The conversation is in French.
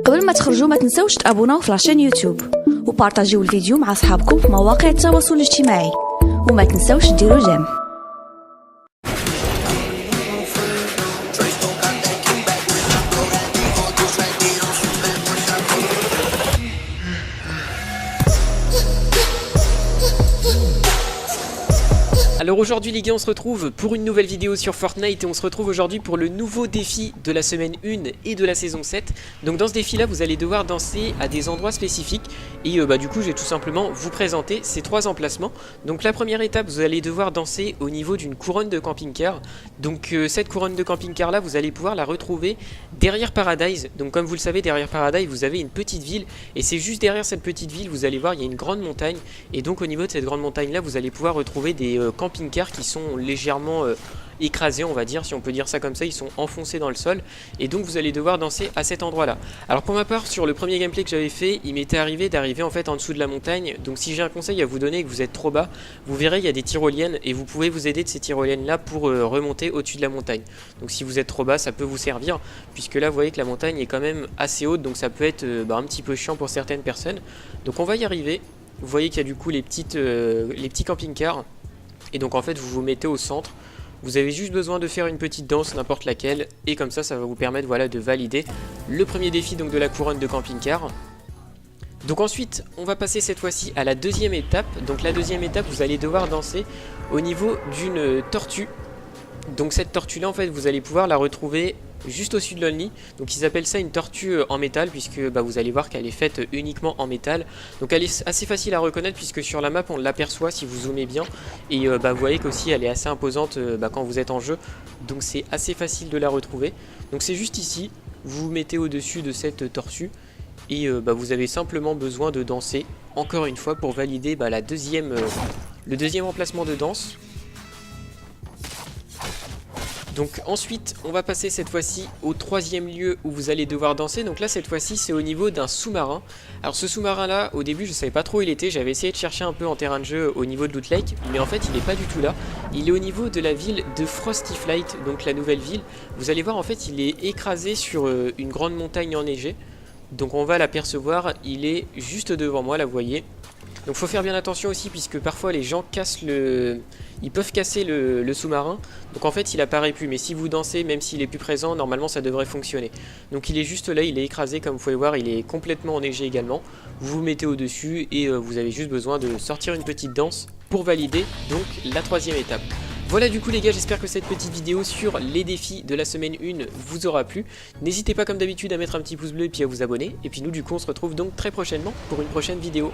قبل ما تخرجوا ما تنسوش تابوناو في لاشين يوتيوب وبارطاجيو الفيديو مع اصحابكم في مواقع التواصل الاجتماعي وما تنسوش ديروا جيم. Alors aujourd'hui les gars, on se retrouve pour une nouvelle vidéo sur Fortnite et on se retrouve aujourd'hui pour le nouveau défi de la semaine 1 et de la saison 7. Donc dans ce défi là vous allez devoir danser à des endroits spécifiques et du coup je vais tout simplement vous présenter ces 3 emplacements. Donc la première étape, vous allez devoir danser au niveau d'une couronne de camping-car. Donc cette couronne de camping-car là vous allez pouvoir la retrouver derrière Paradise. Donc comme vous le savez, derrière Paradise vous avez une petite ville et c'est juste derrière cette petite ville, vous allez voir, il y a une grande montagne et donc au niveau de cette grande montagne là vous allez pouvoir retrouver des camping-cars qui sont légèrement écrasés, on va dire, si on peut dire ça comme ça, ils sont enfoncés dans le sol et donc vous allez devoir danser à cet endroit là. Alors pour ma part, sur le premier gameplay que j'avais fait, il m'était arrivé d'arriver en fait en dessous de la montagne. Donc si j'ai un conseil à vous donner et que vous êtes trop bas, vous verrez il y a des tyroliennes et vous pouvez vous aider de ces tyroliennes là pour remonter au-dessus de la montagne. Donc si vous êtes trop bas, ça peut vous servir puisque là vous voyez que la montagne est quand même assez haute, donc ça peut être un petit peu chiant pour certaines personnes. Donc on va y arriver. Vous voyez qu'il y a du coup les petits camping-cars. Et donc en fait vous vous mettez au centre, vous avez juste besoin de faire une petite danse, n'importe laquelle, et comme ça ça va vous permettre voilà, de valider le premier défi donc, de la couronne de camping-car. Donc ensuite on va passer cette fois-ci à la deuxième étape. Donc la deuxième étape, vous allez devoir danser au niveau d'une tortue. Donc cette tortue là en fait vous allez pouvoir la retrouver juste au-dessus de l'Only. Donc ils appellent ça une tortue en métal puisque vous allez voir qu'elle est faite uniquement en métal. Donc elle est assez facile à reconnaître puisque sur la map on l'aperçoit si vous zoomez bien. Et vous voyez qu'aussi elle est assez imposante quand vous êtes en jeu. Donc c'est assez facile de la retrouver. Donc c'est juste ici, vous vous mettez au-dessus de cette tortue. Et vous avez simplement besoin de danser encore une fois pour valider le deuxième emplacement de danse. Donc ensuite on va passer cette fois-ci au troisième lieu où vous allez devoir danser. Donc là cette fois-ci c'est au niveau d'un sous-marin. Alors ce sous-marin là au début je savais pas trop où il était. J'avais essayé de chercher un peu en terrain de jeu au niveau de Loot Lake, mais en fait il n'est pas du tout là. Il est au niveau de la ville de Frosty Flight, donc la nouvelle ville. Vous allez voir en fait il est écrasé sur une grande montagne enneigée. Donc on va l'apercevoir, il est juste devant moi là vous voyez. Donc faut faire bien attention aussi puisque parfois les gens ils peuvent casser le sous-marin. Donc en fait il apparaît plus, mais si vous dansez, même s'il est plus présent, normalement ça devrait fonctionner. Donc il est juste là, il est écrasé comme vous pouvez voir, il est complètement enneigé également. Vous vous mettez au dessus et vous avez juste besoin de sortir une petite danse pour valider donc la troisième étape. Voilà du coup les gars, j'espère que cette petite vidéo sur les défis de la semaine 1 vous aura plu. N'hésitez pas comme d'habitude à mettre un petit pouce bleu et puis à vous abonner. Et puis nous du coup on se retrouve donc très prochainement pour une prochaine vidéo.